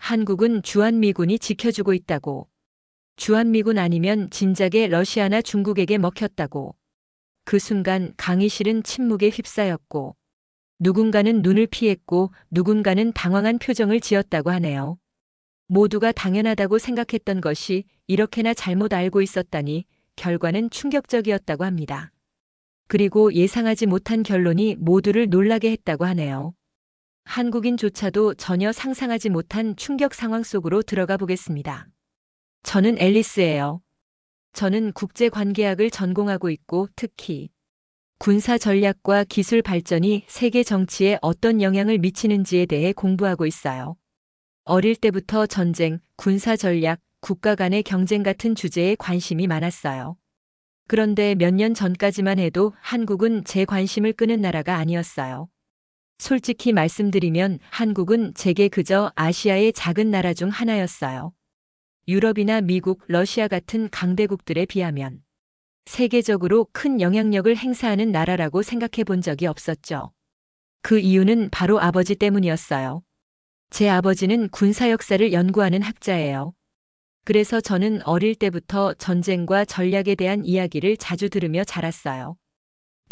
한국은 주한미군이 지켜주고 있다고. 주한미군 아니면 진작에 러시아나 중국에게 먹혔다고. 그 순간 강의실은 침묵에 휩싸였고 누군가는 눈을 피했고 누군가는 당황한 표정을 지었다고 하네요. 모두가 당연하다고 생각했던 것이 이렇게나 잘못 알고 있었다니 결과는 충격적이었다고 합니다. 그리고 예상하지 못한 결론이 모두를 놀라게 했다고 하네요. 한국인조차도 전혀 상상하지 못한 충격 상황 속으로 들어가 보겠습니다. 저는 앨리스예요. 저는 국제관계학을 전공하고 있고 특히 군사 전략과 기술 발전이 세계 정치에 어떤 영향을 미치는지에 대해 공부하고 있어요. 어릴 때부터 전쟁, 군사 전략, 국가 간의 경쟁 같은 주제에 관심이 많았어요. 그런데 몇 년 전까지만 해도 한국은 제 관심을 끄는 나라가 아니었어요. 솔직히 말씀드리면 한국은 제게 그저 아시아의 작은 나라 중 하나였어요. 유럽이나 미국, 러시아 같은 강대국들에 비하면 세계적으로 큰 영향력을 행사하는 나라라고 생각해 본 적이 없었죠. 그 이유는 바로 아버지 때문이었어요. 제 아버지는 군사 역사를 연구하는 학자예요. 그래서 저는 어릴 때부터 전쟁과 전략에 대한 이야기를 자주 들으며 자랐어요.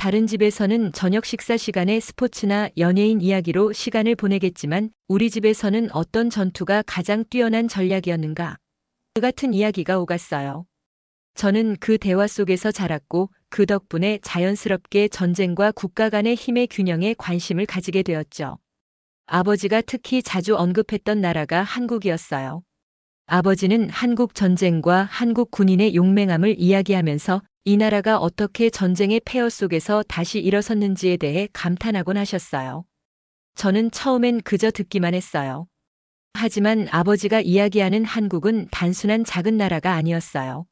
다른 집에서는 저녁 식사 시간에 스포츠나 연예인 이야기로 시간을 보내겠지만 우리 집에서는 어떤 전투가 가장 뛰어난 전략이었는가 그 같은 이야기가 오갔어요. 저는 그 대화 속에서 자랐고 그 덕분에 자연스럽게 전쟁과 국가 간의 힘의 균형에 관심을 가지게 되었죠. 아버지가 특히 자주 언급했던 나라가 한국이었어요. 아버지는 한국 전쟁과 한국 군인의 용맹함을 이야기하면서 이 나라가 어떻게 전쟁의 폐허 속에서 다시 일어섰는지에 대해 감탄하곤 하셨어요. 저는 처음엔 그저 듣기만 했어요. 하지만 아버지가 이야기하는 한국은 단순한 작은 나라가 아니었어요.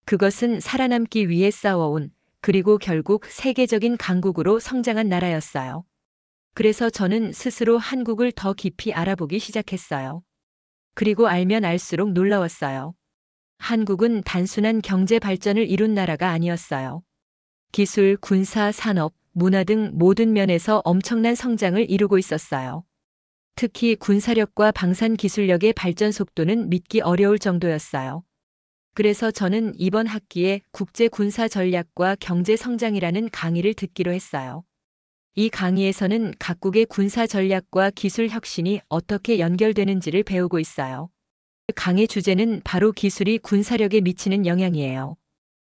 그것은 살아남기 위해 싸워온 그리고 결국 세계적인 강국으로 성장한 나라였어요. 그래서 저는 스스로 한국을 더 깊이 알아보기 시작했어요. 그리고 알면 알수록 놀라웠어요. 한국은 단순한 경제 발전을 이룬 나라가 아니었어요. 기술, 군사, 산업, 문화 등 모든 면에서 엄청난 성장을 이루고 있었어요. 특히 군사력과 방산 기술력의 발전 속도는 믿기 어려울 정도였어요. 그래서 저는 이번 학기에 국제 군사 전략과 경제 성장이라는 강의를 듣기로 했어요. 이 강의에서는 각국의 군사 전략과 기술 혁신이 어떻게 연결되는지를 배우고 있어요. 강의 주제는 바로 기술이 군사력에 미치는 영향이에요.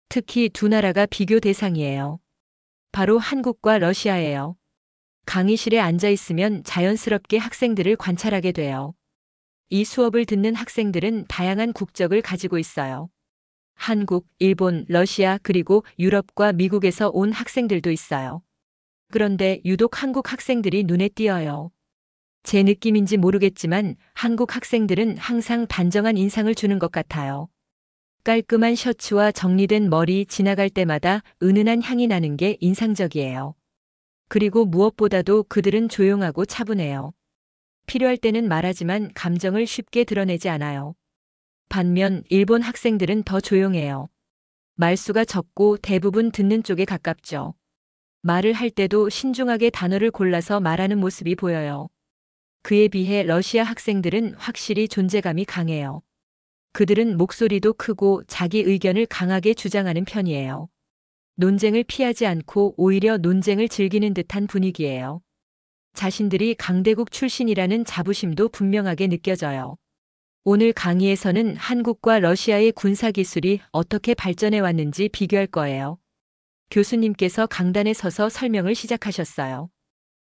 특히 두 나라가 비교 대상이에요. 바로 한국과 러시아예요. 강의실에 앉아 있으면 자연스럽게 학생들을 관찰하게 돼요. 이 수업을 듣는 학생들은 다양한 국적을 가지고 있어요. 한국, 일본, 러시아 그리고 유럽과 미국에서 온 학생들도 있어요. 그런데 유독 한국 학생들이 눈에 띄어요. 제 느낌인지 모르겠지만 한국 학생들은 항상 단정한 인상을 주는 것 같아요. 깔끔한 셔츠와 정리된 머리 지나갈 때마다 은은한 향이 나는 게 인상적이에요. 그리고 무엇보다도 그들은 조용하고 차분해요. 필요할 때는 말하지만 감정을 쉽게 드러내지 않아요. 반면 일본 학생들은 더 조용해요. 말수가 적고 대부분 듣는 쪽에 가깝죠. 말을 할 때도 신중하게 단어를 골라서 말하는 모습이 보여요. 그에 비해 러시아 학생들은 확실히 존재감이 강해요. 그들은 목소리도 크고 자기 의견을 강하게 주장하는 편이에요. 논쟁을 피하지 않고 오히려 논쟁을 즐기는 듯한 분위기예요. 자신들이 강대국 출신이라는 자부심도 분명하게 느껴져요. 오늘 강의에서는 한국과 러시아의 군사기술이 어떻게 발전해 왔는지 비교할 거예요. 교수님께서 강단에 서서 설명을 시작하셨어요.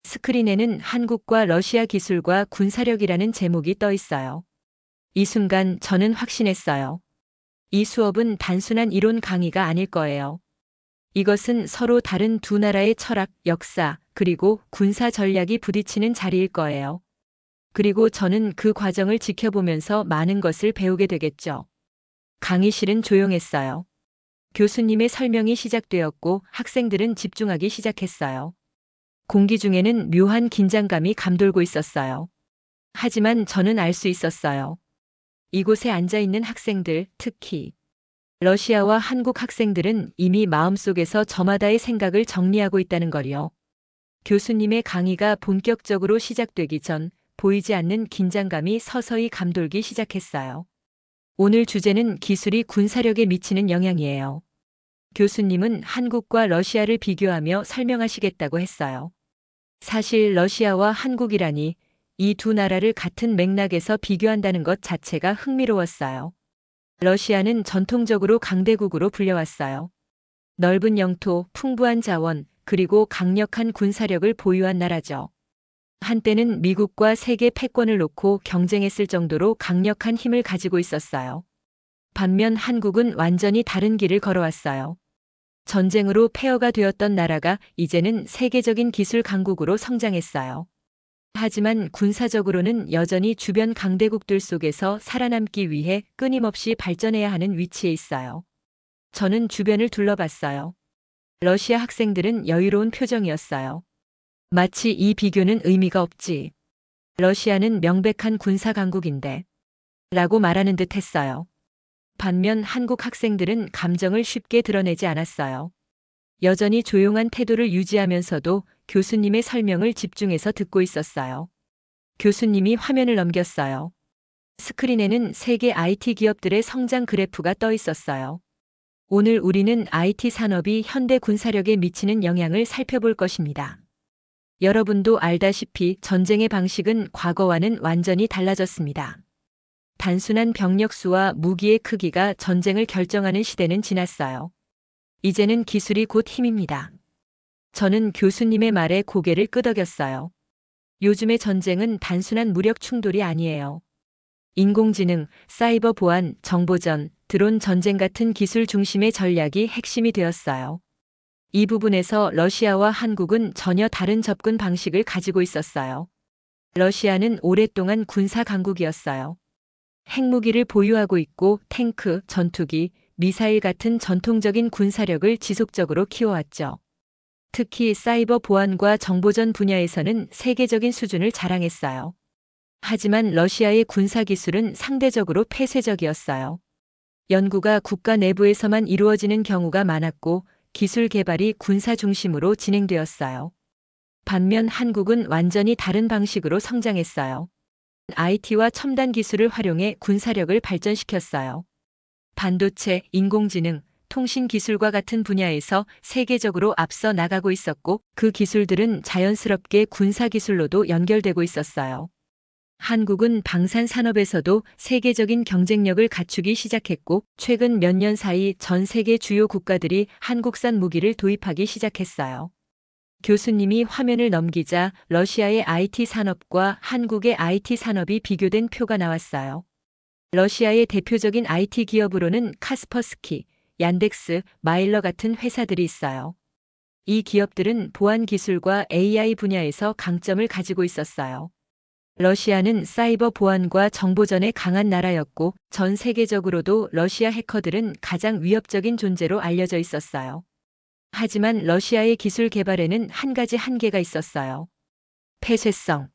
스크린에는 한국과 러시아 기술과 군사력이라는 제목이 떠 있어요. 이 순간 저는 확신했어요. 이 수업은 단순한 이론 강의가 아닐 거예요. 이것은 서로 다른 두 나라의 철학, 역사, 그리고 군사 전략이 부딪히는 자리일 거예요. 그리고 저는 그 과정을 지켜보면서 많은 것을 배우게 되겠죠. 강의실은 조용했어요. 교수님의 설명이 시작되었고 학생들은 집중하기 시작했어요. 공기 중에는 묘한 긴장감이 감돌고 있었어요. 하지만 저는 알 수 있었어요. 이곳에 앉아 있는 학생들, 특히 러시아와 한국 학생들은 이미 마음속에서 저마다의 생각을 정리하고 있다는 걸요. 교수님의 강의가 본격적으로 시작되기 전 보이지 않는 긴장감이 서서히 감돌기 시작했어요. 오늘 주제는 기술이 군사력에 미치는 영향이에요. 교수님은 한국과 러시아를 비교하며 설명하시겠다고 했어요. 사실 러시아와 한국이라니 이 두 나라를 같은 맥락에서 비교한다는 것 자체가 흥미로웠어요. 러시아는 전통적으로 강대국으로 불려왔어요. 넓은 영토, 풍부한 자원, 그리고 강력한 군사력을 보유한 나라죠. 한때는 미국과 세계 패권을 놓고 경쟁했을 정도로 강력한 힘을 가지고 있었어요. 반면 한국은 완전히 다른 길을 걸어왔어요. 전쟁으로 폐허가 되었던 나라가 이제는 세계적인 기술 강국으로 성장했어요. 하지만 군사적으로는 여전히 주변 강대국들 속에서 살아남기 위해 끊임없이 발전해야 하는 위치에 있어요. 저는 주변을 둘러봤어요. 러시아 학생들은 여유로운 표정이었어요. 마치 이 비교는 의미가 없지. 러시아는 명백한 군사 강국인데. 라고 말하는 듯 했어요. 반면 한국 학생들은 감정을 쉽게 드러내지 않았어요. 여전히 조용한 태도를 유지하면서도 교수님의 설명을 집중해서 듣고 있었어요. 교수님이 화면을 넘겼어요. 스크린에는 세계 IT 기업들의 성장 그래프가 떠 있었어요. 오늘 우리는 IT 산업이 현대 군사력에 미치는 영향을 살펴볼 것입니다. 여러분도 알다시피 전쟁의 방식은 과거와는 완전히 달라졌습니다. 단순한 병력 수와 무기의 크기가 전쟁을 결정하는 시대는 지났어요. 이제는 기술이 곧 힘입니다. 저는 교수님의 말에 고개를 끄덕였어요. 요즘의 전쟁은 단순한 무력 충돌이 아니에요. 인공지능, 사이버 보안, 정보전, 드론 전쟁 같은 기술 중심의 전략이 핵심이 되었어요. 이 부분에서 러시아와 한국은 전혀 다른 접근 방식을 가지고 있었어요. 러시아는 오랫동안 군사 강국이었어요. 핵무기를 보유하고 있고 탱크, 전투기, 미사일 같은 전통적인 군사력을 지속적으로 키워왔죠. 특히 사이버 보안과 정보전 분야에서는 세계적인 수준을 자랑했어요. 하지만 러시아의 군사 기술은 상대적으로 폐쇄적이었어요. 연구가 국가 내부에서만 이루어지는 경우가 많았고 기술 개발이 군사 중심으로 진행되었어요. 반면 한국은 완전히 다른 방식으로 성장했어요. IT와 첨단 기술을 활용해 군사력을 발전시켰어요. 반도체, 인공지능, 통신 기술과 같은 분야에서 세계적으로 앞서 나가고 있었고 그 기술들은 자연스럽게 군사 기술로도 연결되고 있었어요. 한국은 방산 산업에서도 세계적인 경쟁력을 갖추기 시작했고 최근 몇 년 사이 전 세계 주요 국가들이 한국산 무기를 도입하기 시작했어요. 교수님이 화면을 넘기자 러시아의 IT 산업과 한국의 IT 산업이 비교된 표가 나왔어요. 러시아의 대표적인 IT 기업으로는 카스퍼스키, 얀덱스, 마일러 같은 회사들이 있어요. 이 기업들은 보안 기술과 AI 분야에서 강점을 가지고 있었어요. 러시아는 사이버 보안과 정보전에 강한 나라였고 전 세계적으로도 러시아 해커들은 가장 위협적인 존재로 알려져 있었어요. 하지만 러시아의 기술 개발에는 한 가지 한계가 있었어요. 폐쇄성.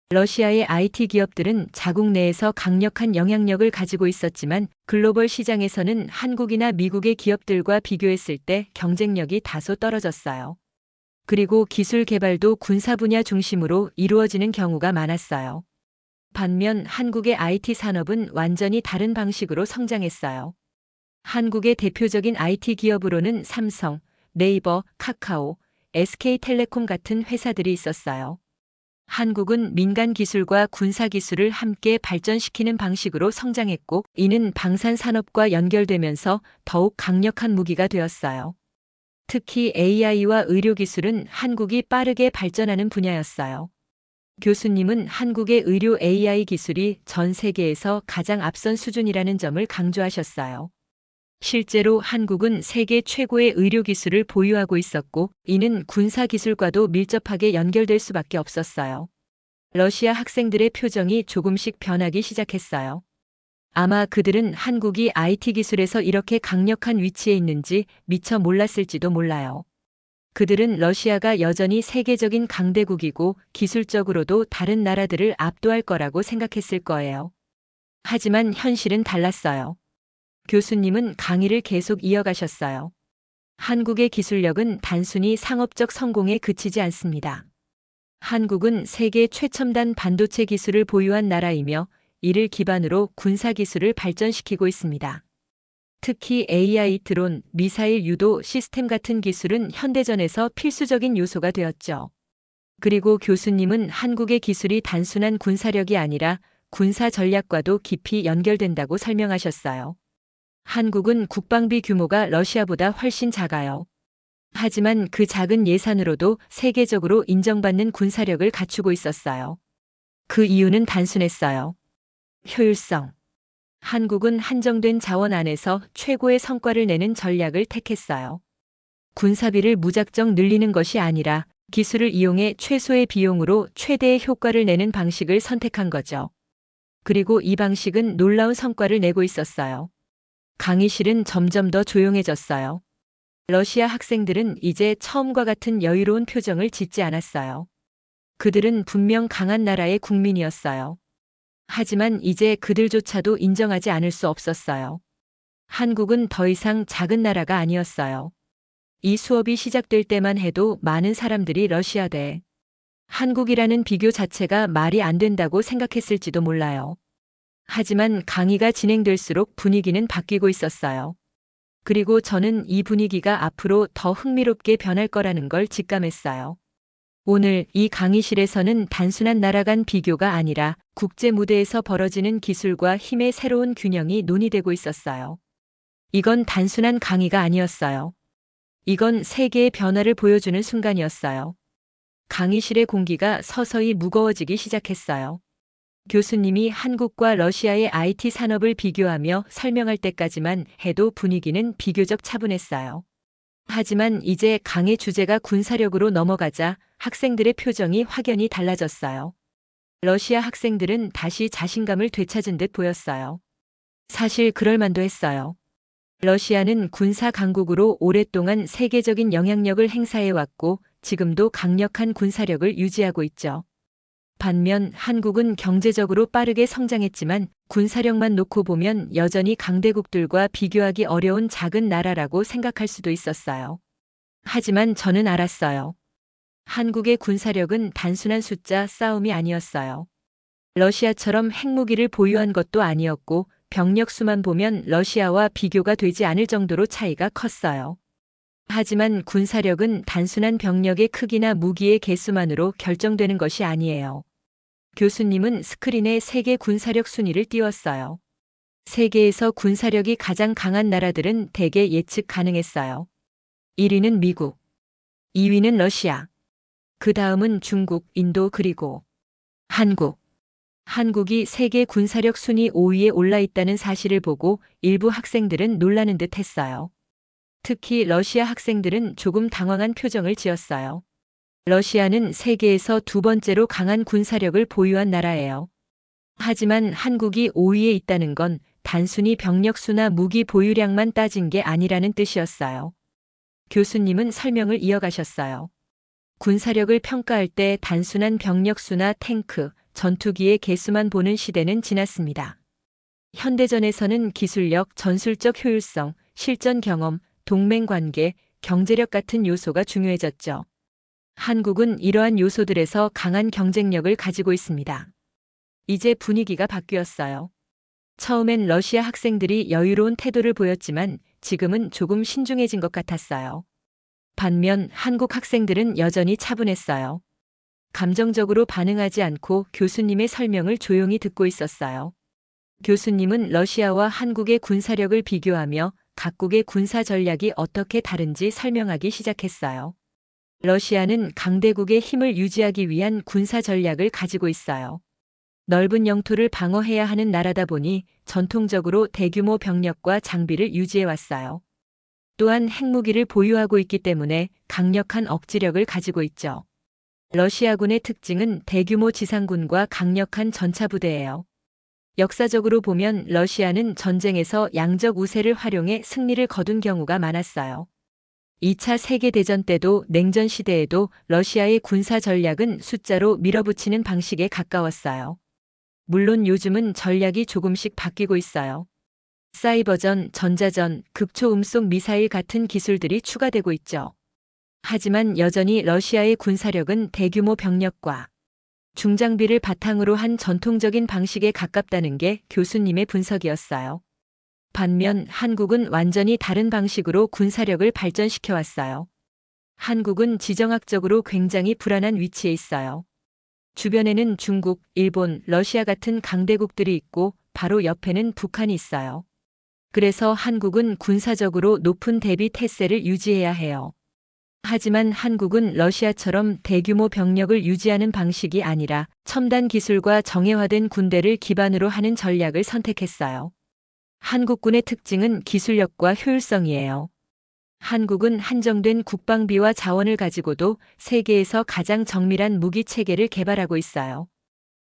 러시아의 IT 기업들은 자국 내에서 강력한 영향력을 가지고 있었지만 글로벌 시장에서는 한국이나 미국의 기업들과 비교했을 때 경쟁력이 다소 떨어졌어요. 그리고 기술 개발도 군사 분야 중심으로 이루어지는 경우가 많았어요. 반면 한국의 IT 산업은 완전히 다른 방식으로 성장했어요. 한국의 대표적인 IT 기업으로는 삼성, 네이버, 카카오, SK텔레콤 같은 회사들이 있었어요. 한국은 민간 기술과 군사 기술을 함께 발전시키는 방식으로 성장했고 이는 방산 산업과 연결되면서 더욱 강력한 무기가 되었어요. 특히 AI와 의료 기술은 한국이 빠르게 발전하는 분야였어요. 교수님은 한국의 의료 AI 기술이 전 세계에서 가장 앞선 수준이라는 점을 강조하셨어요. 실제로 한국은 세계 최고의 의료 기술을 보유하고 있었고 이는 군사 기술과도 밀접하게 연결될 수밖에 없었어요. 러시아 학생들의 표정이 조금씩 변하기 시작했어요. 아마 그들은 한국이 IT 기술에서 이렇게 강력한 위치에 있는지 미처 몰랐을지도 몰라요. 그들은 러시아가 여전히 세계적인 강대국이고 기술적으로도 다른 나라들을 압도할 거라고 생각했을 거예요. 하지만 현실은 달랐어요. 교수님은 강의를 계속 이어가셨어요. 한국의 기술력은 단순히 상업적 성공에 그치지 않습니다. 한국은 세계 최첨단 반도체 기술을 보유한 나라이며 이를 기반으로 군사 기술을 발전시키고 있습니다. 특히 AI 드론, 미사일 유도 시스템 같은 기술은 현대전에서 필수적인 요소가 되었죠. 그리고 교수님은 한국의 기술이 단순한 군사력이 아니라 군사 전략과도 깊이 연결된다고 설명하셨어요. 한국은 국방비 규모가 러시아보다 훨씬 작아요. 하지만 그 작은 예산으로도 세계적으로 인정받는 군사력을 갖추고 있었어요. 그 이유는 단순했어요. 효율성. 한국은 한정된 자원 안에서 최고의 성과를 내는 전략을 택했어요. 군사비를 무작정 늘리는 것이 아니라 기술을 이용해 최소의 비용으로 최대의 효과를 내는 방식을 선택한 거죠. 그리고 이 방식은 놀라운 성과를 내고 있었어요. 강의실은 점점 더 조용해졌어요. 러시아 학생들은 이제 처음과 같은 여유로운 표정을 짓지 않았어요. 그들은 분명 강한 나라의 국민이었어요. 하지만 이제 그들조차도 인정하지 않을 수 없었어요. 한국은 더 이상 작은 나라가 아니었어요. 이 수업이 시작될 때만 해도 많은 사람들이 러시아 대 한국이라는 비교 자체가 말이 안 된다고 생각했을지도 몰라요. 하지만 강의가 진행될수록 분위기는 바뀌고 있었어요. 그리고 저는 이 분위기가 앞으로 더 흥미롭게 변할 거라는 걸 직감했어요. 오늘 이 강의실에서는 단순한 나라 간 비교가 아니라 국제 무대에서 벌어지는 기술과 힘의 새로운 균형이 논의되고 있었어요. 이건 단순한 강의가 아니었어요. 이건 세계의 변화를 보여주는 순간이었어요. 강의실의 공기가 서서히 무거워지기 시작했어요. 교수님이 한국과 러시아의 IT 산업을 비교하며 설명할 때까지만 해도 분위기는 비교적 차분했어요. 하지만 이제 강의 주제가 군사력으로 넘어가자 학생들의 표정이 확연히 달라졌어요. 러시아 학생들은 다시 자신감을 되찾은 듯 보였어요. 사실 그럴 만도 했어요. 러시아는 군사 강국으로 오랫동안 세계적인 영향력을 행사해왔고 지금도 강력한 군사력을 유지하고 있죠. 반면 한국은 경제적으로 빠르게 성장했지만 군사력만 놓고 보면 여전히 강대국들과 비교하기 어려운 작은 나라라고 생각할 수도 있었어요. 하지만 저는 알았어요. 한국의 군사력은 단순한 숫자 싸움이 아니었어요. 러시아처럼 핵무기를 보유한 것도 아니었고 병력 수만 보면 러시아와 비교가 되지 않을 정도로 차이가 컸어요. 하지만 군사력은 단순한 병력의 크기나 무기의 개수만으로 결정되는 것이 아니에요. 교수님은 스크린에 세계 군사력 순위를 띄웠어요. 세계에서 군사력이 가장 강한 나라들은 대개 예측 가능했어요. 1위는 미국, 2위는 러시아, 그 다음은 중국, 인도 그리고 한국. 한국이 세계 군사력 순위 5위에 올라 있다는 사실을 보고 일부 학생들은 놀라는 듯 했어요. 특히 러시아 학생들은 조금 당황한 표정을 지었어요. 러시아는 세계에서 두 번째로 강한 군사력을 보유한 나라예요. 하지만 한국이 5위에 있다는 건 단순히 병력 수나 무기 보유량만 따진 게 아니라는 뜻이었어요. 교수님은 설명을 이어가셨어요. 군사력을 평가할 때 단순한 병력 수나 탱크, 전투기의 개수만 보는 시대는 지났습니다. 현대전에서는 기술력, 전술적 효율성, 실전 경험, 동맹 관계, 경제력 같은 요소가 중요해졌죠. 한국은 이러한 요소들에서 강한 경쟁력을 가지고 있습니다. 이제 분위기가 바뀌었어요. 처음엔 러시아 학생들이 여유로운 태도를 보였지만 지금은 조금 신중해진 것 같았어요. 반면 한국 학생들은 여전히 차분했어요. 감정적으로 반응하지 않고 교수님의 설명을 조용히 듣고 있었어요. 교수님은 러시아와 한국의 군사력을 비교하며 각국의 군사 전략이 어떻게 다른지 설명하기 시작했어요. 러시아는 강대국의 힘을 유지하기 위한 군사 전략을 가지고 있어요. 넓은 영토를 방어해야 하는 나라다 보니 전통적으로 대규모 병력과 장비를 유지해왔어요. 또한 핵무기를 보유하고 있기 때문에 강력한 억지력을 가지고 있죠. 러시아군의 특징은 대규모 지상군과 강력한 전차부대예요. 역사적으로 보면 러시아는 전쟁에서 양적 우세를 활용해 승리를 거둔 경우가 많았어요. 2차 세계대전 때도 냉전 시대에도 러시아의 군사 전략은 숫자로 밀어붙이는 방식에 가까웠어요. 물론 요즘은 전략이 조금씩 바뀌고 있어요. 사이버전, 전자전, 극초음속 미사일 같은 기술들이 추가되고 있죠. 하지만 여전히 러시아의 군사력은 대규모 병력과 중장비를 바탕으로 한 전통적인 방식에 가깝다는 게 교수님의 분석이었어요. 반면 한국은 완전히 다른 방식으로 군사력을 발전시켜 왔어요. 한국은 지정학적으로 굉장히 불안한 위치에 있어요. 주변에는 중국, 일본, 러시아 같은 강대국들이 있고 바로 옆에는 북한이 있어요. 그래서 한국은 군사적으로 높은 대비 태세를 유지해야 해요. 하지만 한국은 러시아처럼 대규모 병력을 유지하는 방식이 아니라 첨단 기술과 정예화된 군대를 기반으로 하는 전략을 선택했어요. 한국군의 특징은 기술력과 효율성이에요. 한국은 한정된 국방비와 자원을 가지고도 세계에서 가장 정밀한 무기 체계를 개발하고 있어요.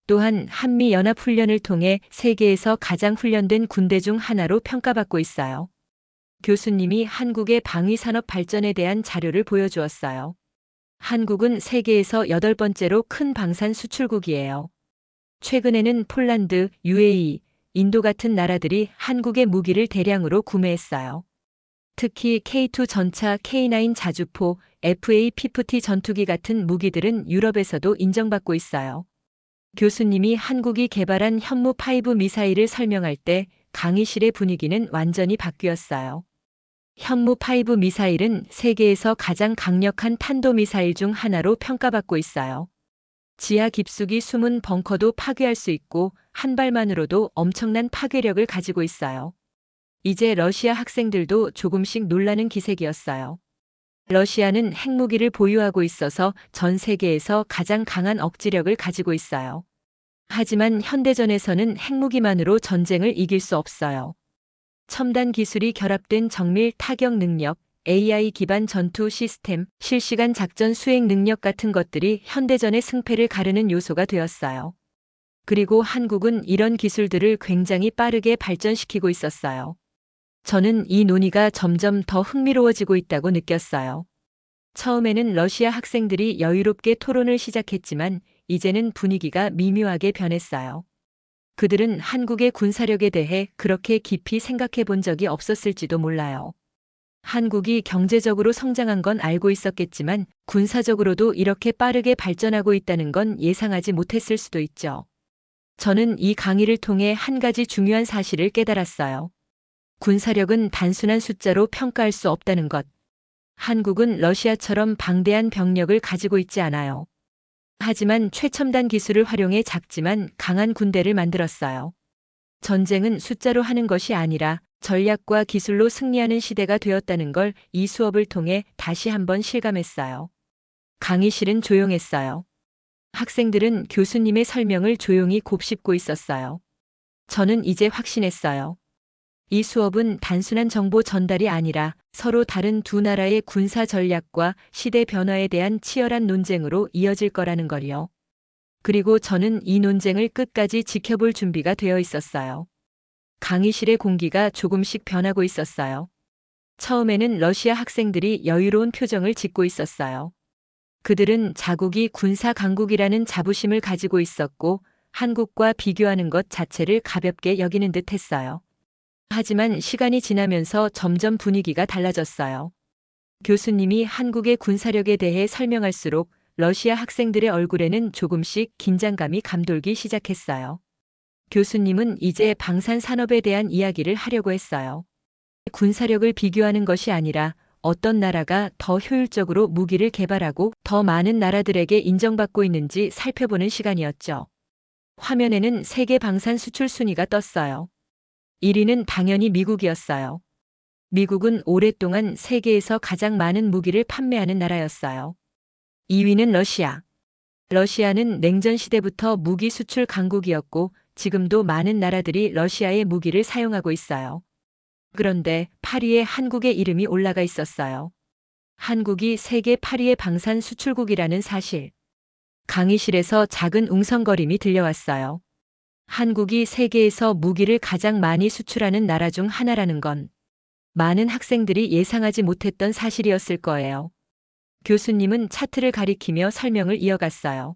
또한 한미연합훈련을 통해 세계에서 가장 훈련된 군대 중 하나로 평가받고 있어요. 교수님이 한국의 방위산업 발전에 대한 자료를 보여주었어요. 한국은 세계에서 8번째로 큰 방산 수출국이에요. 최근에는 폴란드, UAE, 인도 같은 나라들이 한국의 무기를 대량으로 구매했어요. 특히 K2 전차, K9 자주포, FA-50 전투기 같은 무기들은 유럽에서도 인정받고 있어요. 교수님이 한국이 개발한 현무5 미사일을 설명할 때 강의실의 분위기는 완전히 바뀌었어요. 현무5 미사일은 세계에서 가장 강력한 탄도미사일 중 하나로 평가받고 있어요. 지하 깊숙이 숨은 벙커도 파괴할 수 있고 한 발만으로도 엄청난 파괴력을 가지고 있어요. 이제 러시아 학생들도 조금씩 놀라는 기색이었어요. 러시아는 핵무기를 보유하고 있어서 전 세계에서 가장 강한 억지력을 가지고 있어요. 하지만 현대전에서는 핵무기만으로 전쟁을 이길 수 없어요. 첨단 기술이 결합된 정밀 타격 능력, AI 기반 전투 시스템, 실시간 작전 수행 능력 같은 것들이 현대전의 승패를 가르는 요소가 되었어요. 그리고 한국은 이런 기술들을 굉장히 빠르게 발전시키고 있었어요. 저는 이 논의가 점점 더 흥미로워지고 있다고 느꼈어요. 처음에는 러시아 학생들이 여유롭게 토론을 시작했지만 이제는 분위기가 미묘하게 변했어요. 그들은 한국의 군사력에 대해 그렇게 깊이 생각해 본 적이 없었을지도 몰라요. 한국이 경제적으로 성장한 건 알고 있었겠지만 군사적으로도 이렇게 빠르게 발전하고 있다는 건 예상하지 못했을 수도 있죠. 저는 이 강의를 통해 한 가지 중요한 사실을 깨달았어요. 군사력은 단순한 숫자로 평가할 수 없다는 것. 한국은 러시아처럼 방대한 병력을 가지고 있지 않아요. 하지만 최첨단 기술을 활용해 작지만 강한 군대를 만들었어요. 전쟁은 숫자로 하는 것이 아니라 전략과 기술로 승리하는 시대가 되었다는 걸 이 수업을 통해 다시 한번 실감했어요. 강의실은 조용했어요. 학생들은 교수님의 설명을 조용히 곱씹고 있었어요. 저는 이제 확신했어요. 이 수업은 단순한 정보 전달이 아니라 서로 다른 두 나라의 군사 전략과 시대 변화에 대한 치열한 논쟁으로 이어질 거라는 걸요. 그리고 저는 이 논쟁을 끝까지 지켜볼 준비가 되어 있었어요. 강의실의 공기가 조금씩 변하고 있었어요. 처음에는 러시아 학생들이 여유로운 표정을 짓고 있었어요. 그들은 자국이 군사 강국이라는 자부심을 가지고 있었고 한국과 비교하는 것 자체를 가볍게 여기는 듯 했어요. 하지만 시간이 지나면서 점점 분위기가 달라졌어요. 교수님이 한국의 군사력에 대해 설명할수록 러시아 학생들의 얼굴에는 조금씩 긴장감이 감돌기 시작했어요. 교수님은 이제 방산 산업에 대한 이야기를 하려고 했어요. 군사력을 비교하는 것이 아니라 어떤 나라가 더 효율적으로 무기를 개발하고 더 많은 나라들에게 인정받고 있는지 살펴보는 시간이었죠. 화면에는 세계 방산 수출 순위가 떴어요. 1위는 당연히 미국이었어요. 미국은 오랫동안 세계에서 가장 많은 무기를 판매하는 나라였어요. 2위는 러시아. 러시아는 냉전 시대부터 무기 수출 강국이었고 지금도 많은 나라들이 러시아의 무기를 사용하고 있어요. 그런데 8위에 한국의 이름이 올라가 있었어요. 한국이 세계 8위의 방산 수출국이라는 사실. 강의실에서 작은 웅성거림이 들려왔어요. 한국이 세계에서 무기를 가장 많이 수출하는 나라 중 하나라는 건 많은 학생들이 예상하지 못했던 사실이었을 거예요. 교수님은 차트를 가리키며 설명을 이어갔어요.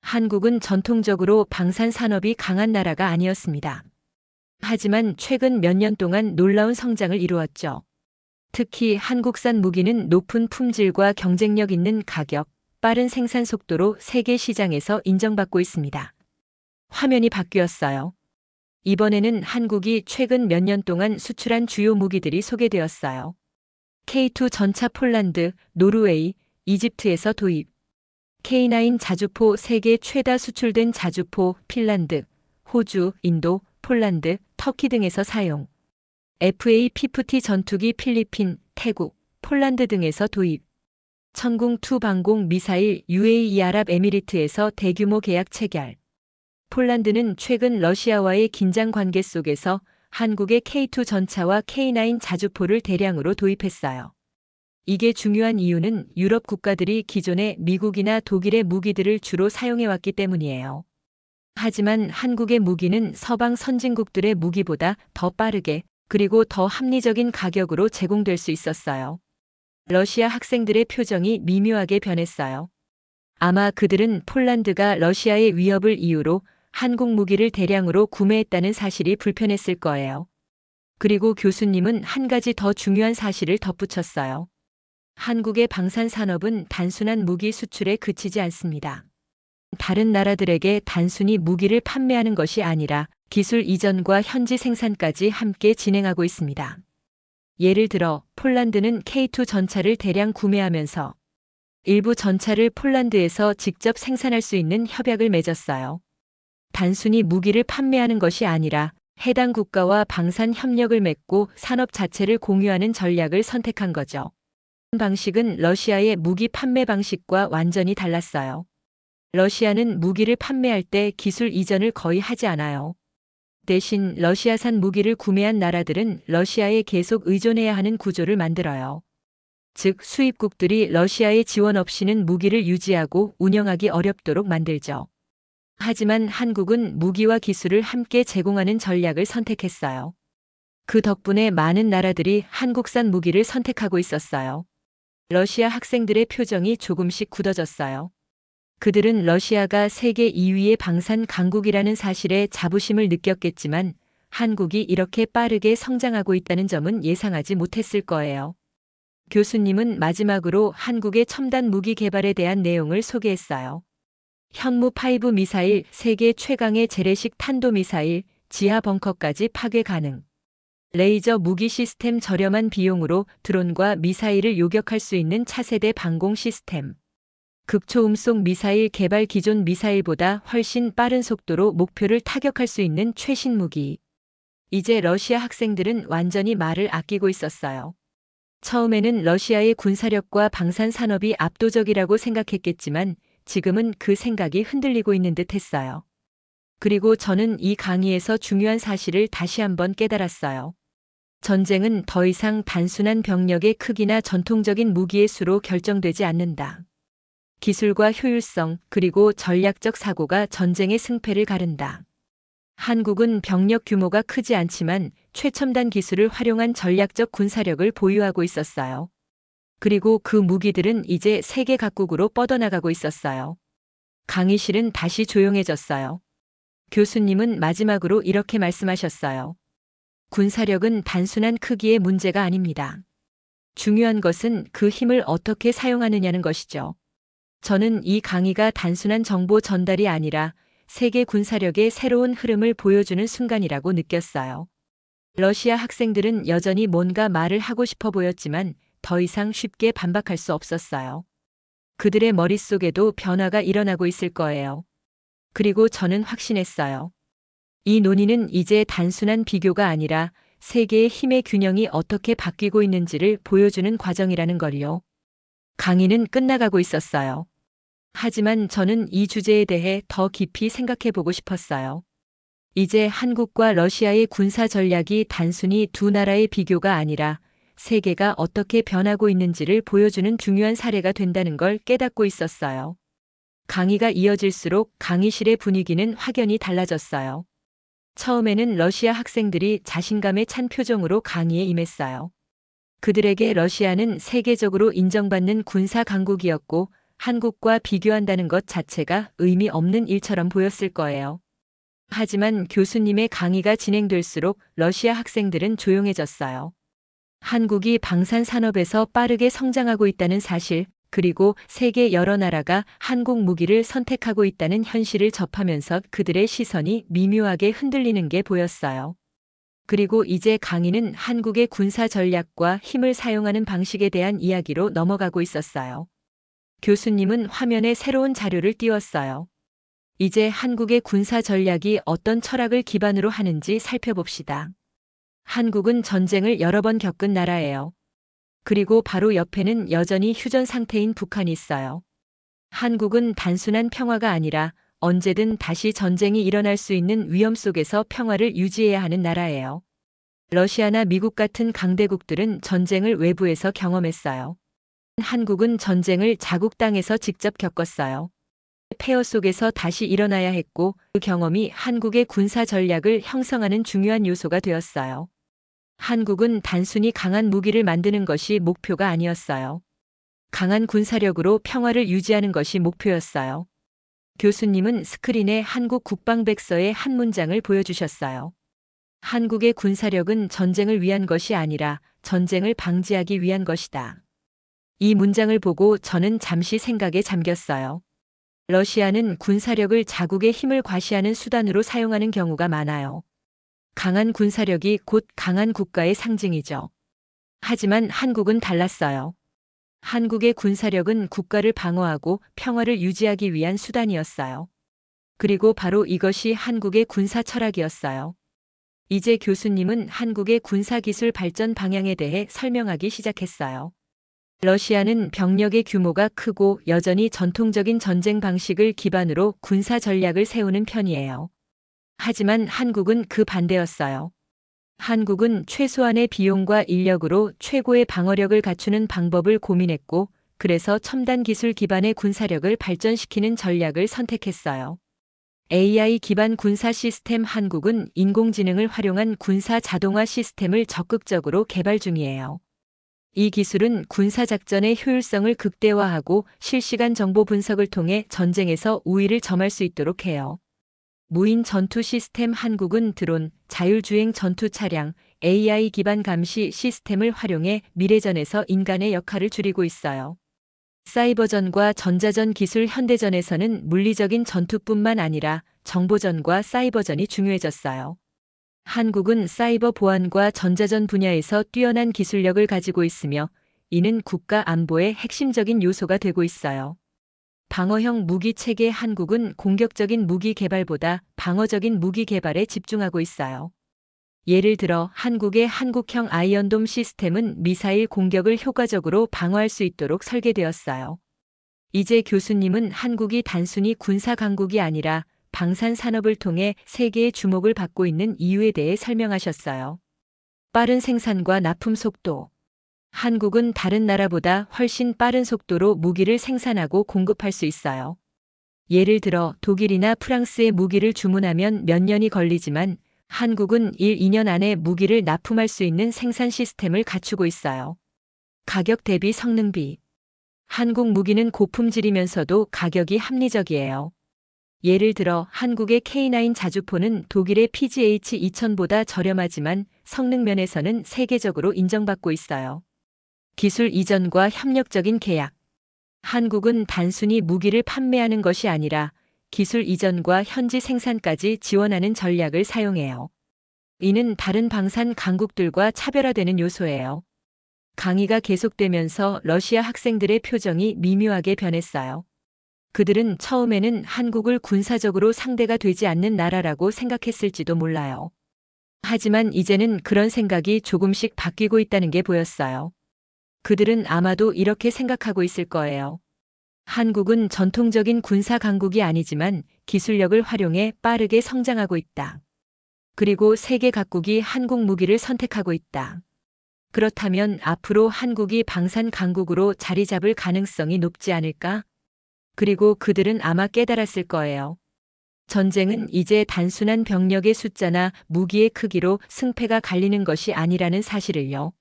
한국은 전통적으로 방산 산업이 강한 나라가 아니었습니다. 하지만 최근 몇 년 동안 놀라운 성장을 이루었죠. 특히 한국산 무기는 높은 품질과 경쟁력 있는 가격, 빠른 생산 속도로 세계 시장에서 인정받고 있습니다. 화면이 바뀌었어요. 이번에는 한국이 최근 몇 년 동안 수출한 주요 무기들이 소개되었어요. K2 전차 폴란드, 노르웨이, 이집트에서 도입. K9 자주포 세계 최다 수출된 자주포 핀란드, 호주, 인도, 폴란드, 터키 등에서 사용. FA-50 전투기 필리핀, 태국, 폴란드 등에서 도입. 천궁2 방공 미사일 UAE 아랍에미리트에서 대규모 계약 체결. 폴란드는 최근 러시아와의 긴장 관계 속에서 한국의 K2 전차와 K9 자주포를 대량으로 도입했어요. 이게 중요한 이유는 유럽 국가들이 기존에 미국이나 독일의 무기들을 주로 사용해왔기 때문이에요. 하지만 한국의 무기는 서방 선진국들의 무기보다 더 빠르게 그리고 더 합리적인 가격으로 제공될 수 있었어요. 러시아 학생들의 표정이 미묘하게 변했어요. 아마 그들은 폴란드가 러시아의 위협을 이유로 한국 무기를 대량으로 구매했다는 사실이 불편했을 거예요. 그리고 교수님은 한 가지 더 중요한 사실을 덧붙였어요. 한국의 방산 산업은 단순한 무기 수출에 그치지 않습니다. 다른 나라들에게 단순히 무기를 판매하는 것이 아니라 기술 이전과 현지 생산까지 함께 진행하고 있습니다. 예를 들어 폴란드는 K2 전차를 대량 구매하면서 일부 전차를 폴란드에서 직접 생산할 수 있는 협약을 맺었어요. 단순히 무기를 판매하는 것이 아니라 해당 국가와 방산 협력을 맺고 산업 자체를 공유하는 전략을 선택한 거죠. 이 방식은 러시아의 무기 판매 방식과 완전히 달랐어요. 러시아는 무기를 판매할 때 기술 이전을 거의 하지 않아요. 대신 러시아산 무기를 구매한 나라들은 러시아에 계속 의존해야 하는 구조를 만들어요. 즉, 수입국들이 러시아의 지원 없이는 무기를 유지하고 운영하기 어렵도록 만들죠. 하지만 한국은 무기와 기술을 함께 제공하는 전략을 선택했어요. 그 덕분에 많은 나라들이 한국산 무기를 선택하고 있었어요. 러시아 학생들의 표정이 조금씩 굳어졌어요. 그들은 러시아가 세계 2위의 방산 강국이라는 사실에 자부심을 느꼈겠지만 한국이 이렇게 빠르게 성장하고 있다는 점은 예상하지 못했을 거예요. 교수님은 마지막으로 한국의 첨단 무기 개발에 대한 내용을 소개했어요. 현무5 미사일, 세계 최강의 재래식 탄도미사일, 지하 벙커까지 파괴 가능. 레이저 무기 시스템 저렴한 비용으로 드론과 미사일을 요격할 수 있는 차세대 방공 시스템. 극초음속 미사일 개발 기존 미사일보다 훨씬 빠른 속도로 목표를 타격할 수 있는 최신 무기. 이제 러시아 학생들은 완전히 말을 아끼고 있었어요. 처음에는 러시아의 군사력과 방산 산업이 압도적이라고 생각했겠지만 지금은 그 생각이 흔들리고 있는 듯 했어요. 그리고 저는 이 강의에서 중요한 사실을 다시 한번 깨달았어요. 전쟁은 더 이상 단순한 병력의 크기나 전통적인 무기의 수로 결정되지 않는다. 기술과 효율성 그리고 전략적 사고가 전쟁의 승패를 가른다. 한국은 병력 규모가 크지 않지만 최첨단 기술을 활용한 전략적 군사력을 보유하고 있었어요. 그리고 그 무기들은 이제 세계 각국으로 뻗어나가고 있었어요. 강의실은 다시 조용해졌어요. 교수님은 마지막으로 이렇게 말씀하셨어요. 군사력은 단순한 크기의 문제가 아닙니다. 중요한 것은 그 힘을 어떻게 사용하느냐는 것이죠. 저는 이 강의가 단순한 정보 전달이 아니라 세계 군사력의 새로운 흐름을 보여주는 순간이라고 느꼈어요. 러시아 학생들은 여전히 뭔가 말을 하고 싶어 보였지만 더 이상 쉽게 반박할 수 없었어요. 그들의 머릿속에도 변화가 일어나고 있을 거예요. 그리고 저는 확신했어요. 이 논의는 이제 단순한 비교가 아니라 세계의 힘의 균형이 어떻게 바뀌고 있는지를 보여주는 과정이라는 걸요. 강의는 끝나가고 있었어요. 하지만 저는 이 주제에 대해 더 깊이 생각해 보고 싶었어요. 이제 한국과 러시아의 군사 전략이 단순히 두 나라의 비교가 아니라 세계가 어떻게 변하고 있는지를 보여주는 중요한 사례가 된다는 걸 깨닫고 있었어요. 강의가 이어질수록 강의실의 분위기는 확연히 달라졌어요. 처음에는 러시아 학생들이 자신감에 찬 표정으로 강의에 임했어요. 그들에게 러시아는 세계적으로 인정받는 군사 강국이었고 한국과 비교한다는 것 자체가 의미 없는 일처럼 보였을 거예요. 하지만 교수님의 강의가 진행될수록 러시아 학생들은 조용해졌어요. 한국이 방산 산업에서 빠르게 성장하고 있다는 사실, 그리고 세계 여러 나라가 한국 무기를 선택하고 있다는 현실을 접하면서 그들의 시선이 미묘하게 흔들리는 게 보였어요. 그리고 이제 강의는 한국의 군사 전략과 힘을 사용하는 방식에 대한 이야기로 넘어가고 있었어요. 교수님은 화면에 새로운 자료를 띄웠어요. 이제 한국의 군사 전략이 어떤 철학을 기반으로 하는지 살펴봅시다. 한국은 전쟁을 여러 번 겪은 나라예요. 그리고 바로 옆에는 여전히 휴전 상태인 북한이 있어요. 한국은 단순한 평화가 아니라 언제든 다시 전쟁이 일어날 수 있는 위험 속에서 평화를 유지해야 하는 나라예요. 러시아나 미국 같은 강대국들은 전쟁을 외부에서 경험했어요. 한국은 전쟁을 자국 땅에서 직접 겪었어요. 폐허 속에서 다시 일어나야 했고 그 경험이 한국의 군사 전략을 형성하는 중요한 요소가 되었어요. 한국은 단순히 강한 무기를 만드는 것이 목표가 아니었어요. 강한 군사력으로 평화를 유지하는 것이 목표였어요. 교수님은 스크린에 한국 국방백서의 한 문장을 보여주셨어요. 한국의 군사력은 전쟁을 위한 것이 아니라 전쟁을 방지하기 위한 것이다. 이 문장을 보고 저는 잠시 생각에 잠겼어요. 러시아는 군사력을 자국의 힘을 과시하는 수단으로 사용하는 경우가 많아요. 강한 군사력이 곧 강한 국가의 상징이죠. 하지만 한국은 달랐어요. 한국의 군사력은 국가를 방어하고 평화를 유지하기 위한 수단이었어요. 그리고 바로 이것이 한국의 군사 철학이었어요. 이제 교수님은 한국의 군사기술 발전 방향에 대해 설명하기 시작했어요. 러시아는 병력의 규모가 크고 여전히 전통적인 전쟁 방식을 기반으로 군사 전략을 세우는 편이에요. 하지만 한국은 그 반대였어요. 한국은 최소한의 비용과 인력으로 최고의 방어력을 갖추는 방법을 고민했고, 그래서 첨단 기술 기반의 군사력을 발전시키는 전략을 선택했어요. AI 기반 군사 시스템. 한국은 인공지능을 활용한 군사 자동화 시스템을 적극적으로 개발 중이에요. 이 기술은 군사작전의 효율성을 극대화하고 실시간 정보 분석을 통해 전쟁에서 우위를 점할 수 있도록 해요. 무인 전투 시스템. 한국은 드론, 자율주행 전투 차량, AI 기반 감시 시스템을 활용해 미래전에서 인간의 역할을 줄이고 있어요. 사이버전과 전자전 기술. 현대전에서는 물리적인 전투뿐만 아니라 정보전과 사이버전이 중요해졌어요. 한국은 사이버 보안과 전자전 분야에서 뛰어난 기술력을 가지고 있으며 이는 국가 안보의 핵심적인 요소가 되고 있어요. 방어형 무기 체계. 한국은 공격적인 무기 개발보다 방어적인 무기 개발에 집중하고 있어요. 예를 들어 한국의 한국형 아이언돔 시스템은 미사일 공격을 효과적으로 방어할 수 있도록 설계되었어요. 이제 교수님은 한국이 단순히 군사 강국이 아니라 방산 산업을 통해 세계의 주목을 받고 있는 이유에 대해 설명하셨어요. 빠른 생산과 납품 속도. 한국은 다른 나라보다 훨씬 빠른 속도로 무기를 생산하고 공급할 수 있어요. 예를 들어 독일이나 프랑스의 무기를 주문하면 몇 년이 걸리지만 한국은 1-2년 안에 무기를 납품할 수 있는 생산 시스템을 갖추고 있어요. 가격 대비 성능비. 한국 무기는 고품질이면서도 가격이 합리적이에요. 예를 들어 한국의 K9 자주포는 독일의 PGH-2000보다 저렴하지만 성능 면에서는 세계적으로 인정받고 있어요. 기술 이전과 협력적인 계약. 한국은 단순히 무기를 판매하는 것이 아니라 기술 이전과 현지 생산까지 지원하는 전략을 사용해요. 이는 다른 방산 강국들과 차별화되는 요소예요. 강의가 계속되면서 러시아 학생들의 표정이 미묘하게 변했어요. 그들은 처음에는 한국을 군사적으로 상대가 되지 않는 나라라고 생각했을지도 몰라요. 하지만 이제는 그런 생각이 조금씩 바뀌고 있다는 게 보였어요. 그들은 아마도 이렇게 생각하고 있을 거예요. 한국은 전통적인 군사 강국이 아니지만 기술력을 활용해 빠르게 성장하고 있다. 그리고 세계 각국이 한국 무기를 선택하고 있다. 그렇다면 앞으로 한국이 방산 강국으로 자리 잡을 가능성이 높지 않을까? 그리고 그들은 아마 깨달았을 거예요. 전쟁은 이제 단순한 병력의 숫자나 무기의 크기로 승패가 갈리는 것이 아니라는 사실을요.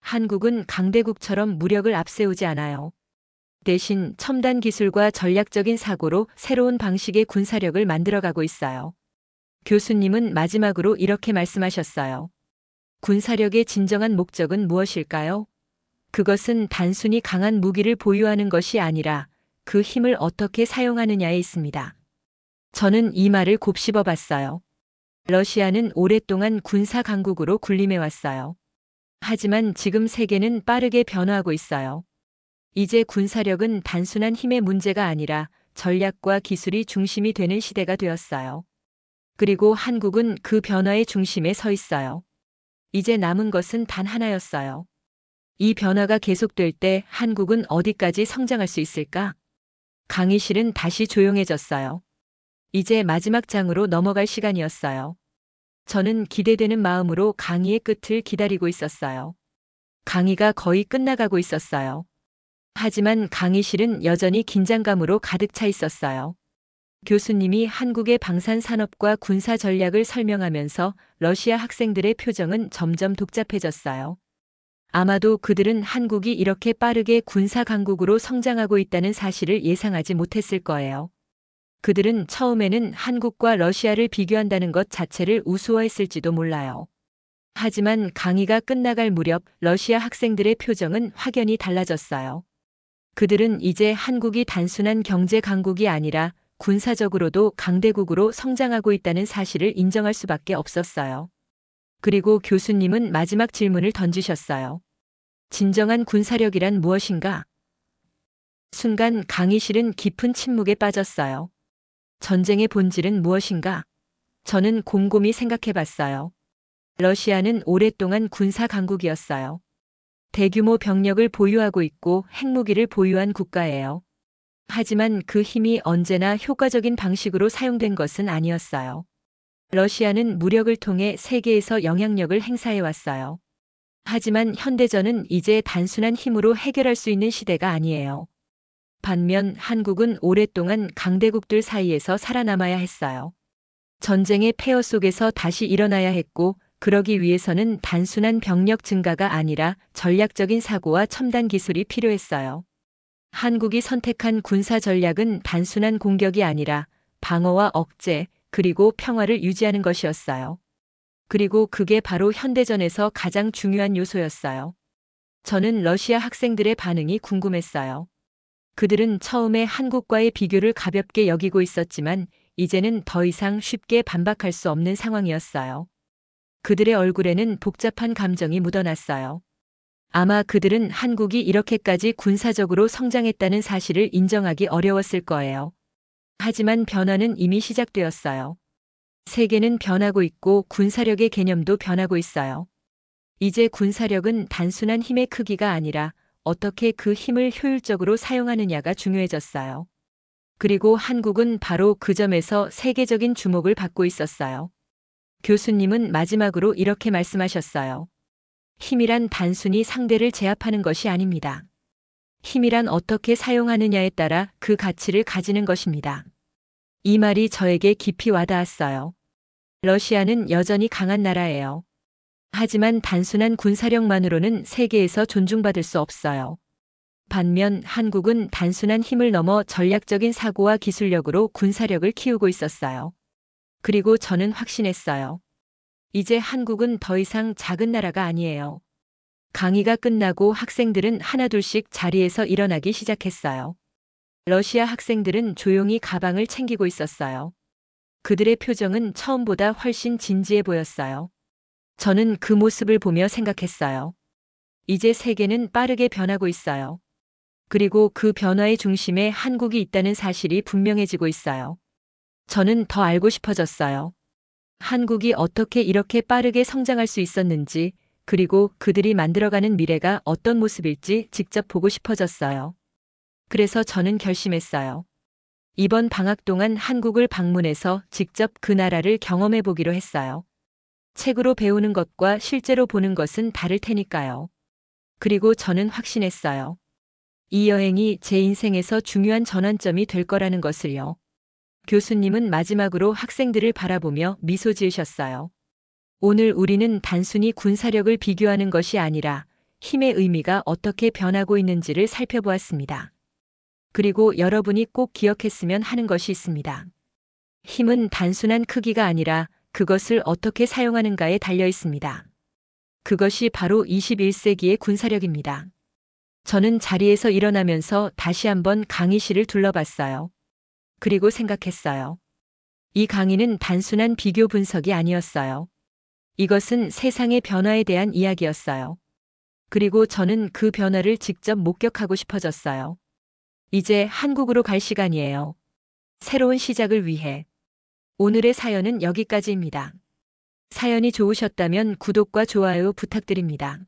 한국은 강대국처럼 무력을 앞세우지 않아요. 대신 첨단 기술과 전략적인 사고로 새로운 방식의 군사력을 만들어가고 있어요. 교수님은 마지막으로 이렇게 말씀하셨어요. 군사력의 진정한 목적은 무엇일까요? 그것은 단순히 강한 무기를 보유하는 것이 아니라 그 힘을 어떻게 사용하느냐에 있습니다. 저는 이 말을 곱씹어 봤어요. 러시아는 오랫동안 군사 강국으로 군림해 왔어요. 하지만 지금 세계는 빠르게 변화하고 있어요. 이제 군사력은 단순한 힘의 문제가 아니라 전략과 기술이 중심이 되는 시대가 되었어요. 그리고 한국은 그 변화의 중심에 서 있어요. 이제 남은 것은 단 하나였어요. 이 변화가 계속될 때 한국은 어디까지 성장할 수 있을까? 강의실은 다시 조용해졌어요. 이제 마지막 장으로 넘어갈 시간이었어요. 저는 기대되는 마음으로 강의의 끝을 기다리고 있었어요. 강의가 거의 끝나가고 있었어요. 하지만 강의실은 여전히 긴장감으로 가득 차 있었어요. 교수님이 한국의 방산 산업과 군사 전략을 설명하면서 러시아 학생들의 표정은 점점 복잡해졌어요. 아마도 그들은 한국이 이렇게 빠르게 군사 강국으로 성장하고 있다는 사실을 예상하지 못했을 거예요. 그들은 처음에는 한국과 러시아를 비교한다는 것 자체를 우스워했을지도 몰라요. 하지만 강의가 끝나갈 무렵 러시아 학생들의 표정은 확연히 달라졌어요. 그들은 이제 한국이 단순한 경제 강국이 아니라 군사적으로도 강대국으로 성장하고 있다는 사실을 인정할 수밖에 없었어요. 그리고 교수님은 마지막 질문을 던지셨어요. 진정한 군사력이란 무엇인가? 순간 강의실은 깊은 침묵에 빠졌어요. 전쟁의 본질은 무엇인가? 저는 곰곰이 생각해 봤어요. 러시아는 오랫동안 군사 강국이었어요. 대규모 병력을 보유하고 있고 핵무기를 보유한 국가예요. 하지만 그 힘이 언제나 효과적인 방식으로 사용된 것은 아니었어요. 러시아는 무력을 통해 세계에서 영향력을 행사해 왔어요. 하지만 현대전은 이제 단순한 힘으로 해결할 수 있는 시대가 아니에요. 반면 한국은 오랫동안 강대국들 사이에서 살아남아야 했어요. 전쟁의 폐허 속에서 다시 일어나야 했고, 그러기 위해서는 단순한 병력 증가가 아니라 전략적인 사고와 첨단 기술이 필요했어요. 한국이 선택한 군사 전략은 단순한 공격이 아니라 방어와 억제, 그리고 평화를 유지하는 것이었어요. 그리고 그게 바로 현대전에서 가장 중요한 요소였어요. 저는 러시아 학생들의 반응이 궁금했어요. 그들은 처음에 한국과의 비교를 가볍게 여기고 있었지만 이제는 더 이상 쉽게 반박할 수 없는 상황이었어요. 그들의 얼굴에는 복잡한 감정이 묻어났어요. 아마 그들은 한국이 이렇게까지 군사적으로 성장했다는 사실을 인정하기 어려웠을 거예요. 하지만 변화는 이미 시작되었어요. 세계는 변하고 있고 군사력의 개념도 변하고 있어요. 이제 군사력은 단순한 힘의 크기가 아니라 어떻게 그 힘을 효율적으로 사용하느냐가 중요해졌어요. 그리고 한국은 바로 그 점에서 세계적인 주목을 받고 있었어요. 교수님은 마지막으로 이렇게 말씀하셨어요. 힘이란 단순히 상대를 제압하는 것이 아닙니다. 힘이란 어떻게 사용하느냐에 따라 그 가치를 가지는 것입니다. 이 말이 저에게 깊이 와닿았어요. 러시아는 여전히 강한 나라예요. 하지만 단순한 군사력만으로는 세계에서 존중받을 수 없어요. 반면 한국은 단순한 힘을 넘어 전략적인 사고와 기술력으로 군사력을 키우고 있었어요. 그리고 저는 확신했어요. 이제 한국은 더 이상 작은 나라가 아니에요. 강의가 끝나고 학생들은 하나둘씩 자리에서 일어나기 시작했어요. 러시아 학생들은 조용히 가방을 챙기고 있었어요. 그들의 표정은 처음보다 훨씬 진지해 보였어요. 저는 그 모습을 보며 생각했어요. 이제 세계는 빠르게 변하고 있어요. 그리고 그 변화의 중심에 한국이 있다는 사실이 분명해지고 있어요. 저는 더 알고 싶어졌어요. 한국이 어떻게 이렇게 빠르게 성장할 수 있었는지, 그리고 그들이 만들어가는 미래가 어떤 모습일지 직접 보고 싶어졌어요. 그래서 저는 결심했어요. 이번 방학 동안 한국을 방문해서 직접 그 나라를 경험해 보기로 했어요. 책으로 배우는 것과 실제로 보는 것은 다를 테니까요. 그리고 저는 확신했어요. 이 여행이 제 인생에서 중요한 전환점이 될 거라는 것을요. 교수님은 마지막으로 학생들을 바라보며 미소 지으셨어요. 오늘 우리는 단순히 군사력을 비교하는 것이 아니라 힘의 의미가 어떻게 변하고 있는지를 살펴보았습니다. 그리고 여러분이 꼭 기억했으면 하는 것이 있습니다. 힘은 단순한 크기가 아니라 그것을 어떻게 사용하는가에 달려 있습니다. 그것이 바로 21세기의 군사력입니다. 저는 자리에서 일어나면서 다시 한번 강의실을 둘러봤어요. 그리고 생각했어요. 이 강의는 단순한 비교 분석이 아니었어요. 이것은 세상의 변화에 대한 이야기였어요. 그리고 저는 그 변화를 직접 목격하고 싶어졌어요. 이제 한국으로 갈 시간이에요. 새로운 시작을 위해. 오늘의 사연은 여기까지입니다. 사연이 좋으셨다면 구독과 좋아요 부탁드립니다.